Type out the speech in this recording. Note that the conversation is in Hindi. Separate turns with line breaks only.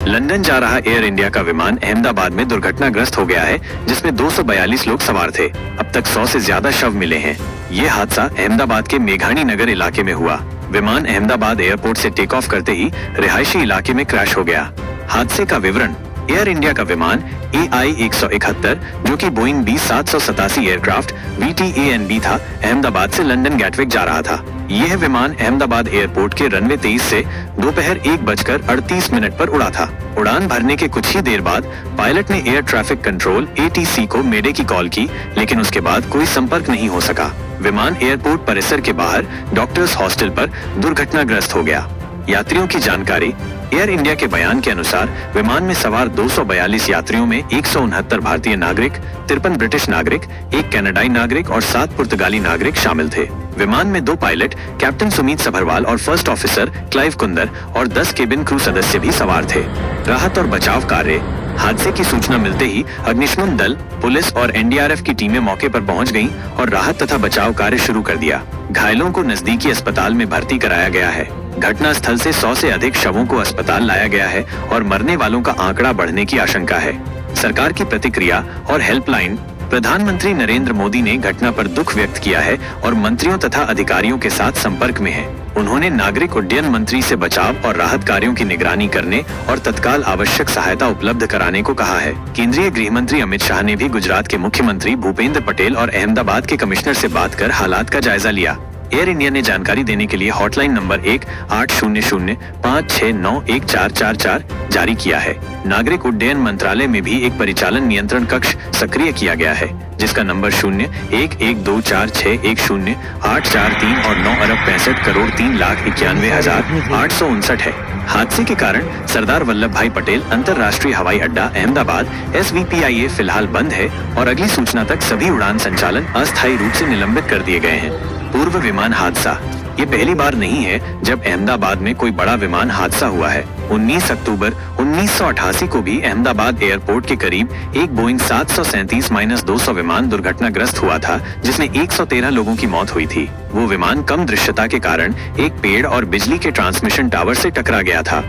लंदन जा रहा एयर इंडिया का विमान अहमदाबाद में दुर्घटनाग्रस्त हो गया है, जिसमें 242 लोग सवार थे। अब तक 100 से ज्यादा शव मिले हैं। ये हादसा अहमदाबाद के मेघानी नगर इलाके में हुआ। विमान अहमदाबाद एयरपोर्ट से टेक ऑफ करते ही रिहायशी इलाके में क्रैश हो गया। हादसे का विवरण: एयर इंडिया का विमान AI-171 जो कि बोइंग B787 एयरक्राफ्ट VTANB था, अहमदाबाद से लंदन गैटविक जा रहा था। यह विमान अहमदाबाद एयरपोर्ट के रनवे 23 से दोपहर 1:38 पर उड़ा था। उड़ान भरने के कुछ ही देर बाद पायलट ने एयर ट्रैफिक कंट्रोल ATC को मेडे की कॉल की, लेकिन उसके बाद कोई संपर्क नहीं हो सका। विमान एयरपोर्ट परिसर के बाहर डॉक्टर्स हॉस्टल पर दुर्घटनाग्रस्त हो गया। यात्रियों की जानकारी: एयर इंडिया के बयान के अनुसार विमान में सवार 242 यात्रियों में 169 भारतीय नागरिक, 53 ब्रिटिश नागरिक, 1 कनाडाई नागरिक और 7 पुर्तगाली नागरिक शामिल थे। विमान में 2 पायलट कैप्टन सुमीत सभरवाल और फर्स्ट ऑफिसर क्लाइव कुंदर और 10 केबिन क्रू सदस्य भी सवार थे। राहत और बचाव कार्य: हादसे की सूचना मिलते ही अग्निशमन दल, पुलिस और NDRF की टीमें मौके पर पहुंच गईं और राहत तथा बचाव कार्य शुरू कर दिया। घायलों को नजदीकी अस्पताल में भर्ती कराया गया है। घटना स्थल से 100 से अधिक शवों को अस्पताल लाया गया है और मरने वालों का आंकड़ा बढ़ने की आशंका है। सरकार की प्रतिक्रिया और हेल्पलाइन: प्रधानमंत्री नरेंद्र मोदी ने घटना पर दुख व्यक्त किया है और मंत्रियों तथा अधिकारियों के साथ संपर्क में है। उन्होंने नागरिक उड्डयन मंत्री से बचाव और राहत कार्यों की निगरानी करने और तत्काल आवश्यक सहायता उपलब्ध कराने को कहा है। केंद्रीय गृह मंत्री अमित शाह ने भी गुजरात के मुख्यमंत्री भूपेंद्र पटेल और अहमदाबाद के कमिश्नर से बात कर हालात का जायजा लिया। एयर इंडिया ने जानकारी देने के लिए हॉटलाइन नंबर 1-800-569-1444 जारी किया है। नागरिक उड्डयन मंत्रालय में भी एक परिचालन नियंत्रण कक्ष सक्रिय किया गया है, जिसका नंबर 0-1124610843 और 9,65,03,91,859 है। हादसे के कारण सरदार वल्लभ भाई पटेल अंतर्राष्ट्रीय हवाई अड्डा अहमदाबाद SVPIA फिलहाल बंद है और अगली सूचना तक सभी उड़ान संचालन अस्थायी रूप से निलंबित कर दिए गए हैं। पूर्व विमान हादसा: ये पहली बार नहीं है जब अहमदाबाद में कोई बड़ा विमान हादसा हुआ है। 19 अक्टूबर 1988 को भी अहमदाबाद एयरपोर्ट के करीब एक बोइंग 737-200 विमान दुर्घटनाग्रस्त हुआ था, जिसमें 113 लोगों की मौत हुई थी। वो विमान कम दृश्यता के कारण एक पेड़ और बिजली के ट्रांसमिशन टावर से टकरा गया था।